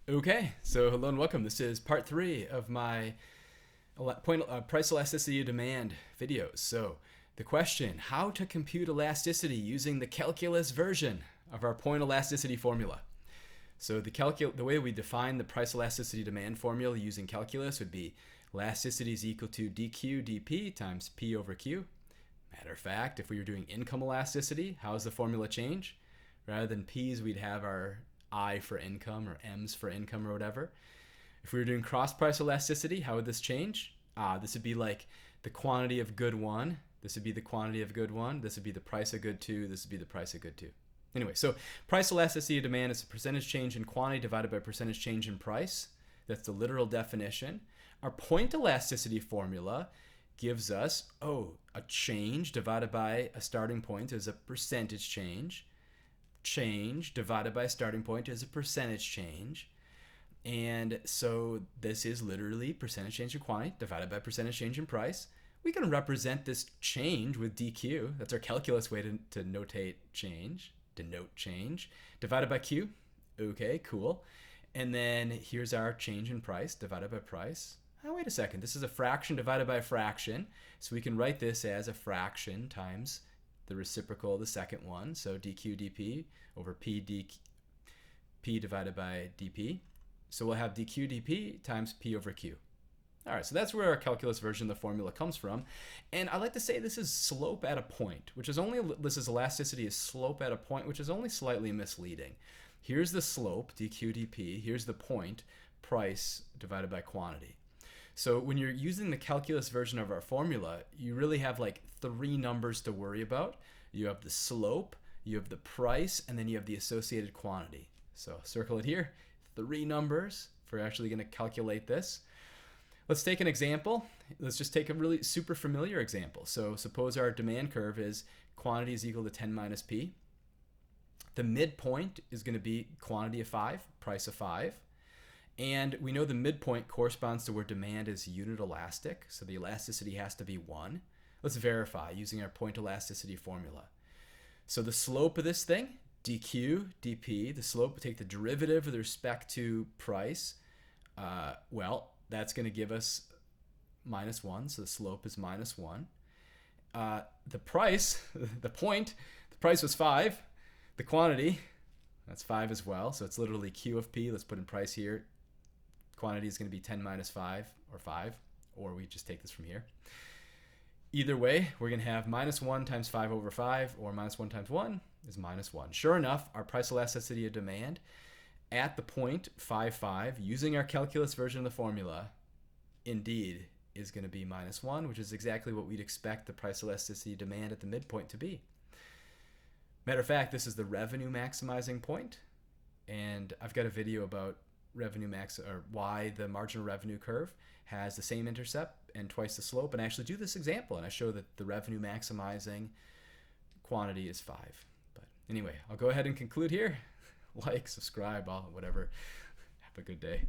Okay, so hello and welcome. This is part 3 of my price elasticity of demand videos. So the question, how to compute elasticity using the calculus version of our point elasticity formula. So the way we define the price elasticity demand formula using calculus would be elasticity is equal to dq dp times p over q. Matter of fact, if we were doing income elasticity, how does the formula change? Rather than p's, we'd have our I for income or M's for income or whatever. If we were doing cross price elasticity, how would this change? This would be like the quantity of good one. This would be the quantity of good one. This would be the price of good two. This would be the price of good two. Anyway, so price elasticity of demand is a percentage change in quantity divided by percentage change in price. That's the literal definition. Our point elasticity formula gives us, a change divided by a starting point is a percentage change. Change divided by a starting point is a percentage change. And so this is literally percentage change in quantity divided by percentage change in price. We can represent this change with dq. That's our calculus way to notate change, denote change, divided by q. Okay, cool. And then here's our change in price divided by price. Oh, wait a second. This is a fraction divided by a fraction. So we can write this as a fraction times the reciprocal of the second one, so dq dp over p divided by dp. So we'll have dq dp times p over q. All right, so that's where our calculus version of the formula comes from. And I like to say this is slope at a point, this is elasticity is slope at a point, which is only slightly misleading. Here's the slope, dq dp, here's the point, price divided by quantity. So when you're using the calculus version of our formula, you really have like 3 numbers to worry about. You have the slope, you have the price, and then you have the associated quantity. So circle it here, 3 numbers if we're actually going to calculate this. Let's take an example. Let's just take a really super familiar example. So suppose our demand curve is quantity is equal to 10 minus p. The midpoint is going to be quantity of 5, price of 5. And we know the midpoint corresponds to where demand is unit elastic, so the elasticity has to be 1. Let's verify using our point elasticity formula. So the slope of this thing, dq dp, the slope would take the derivative with respect to price. That's going to give us minus 1, so the slope is minus 1. The price, the price was 5. The quantity, that's 5 as well, so it's literally q of p. Let's put in price here. Quantity is going to be 10 minus 5, or 5, or we just take this from here. Either way, we're going to have minus 1 times 5 over 5, or minus 1 times 1 is minus 1. Sure enough, our price elasticity of demand at the point 5, 5, using our calculus version of the formula, indeed is going to be minus 1, which is exactly what we'd expect the price elasticity of demand at the midpoint to be. Matter of fact, this is the revenue maximizing point, and I've got a video about revenue max, or why the marginal revenue curve has the same intercept and twice the slope, and I actually do this example and I show that the revenue maximizing quantity is 5. But anyway, I'll go ahead and conclude here. Like, subscribe, whatever. Have a good day.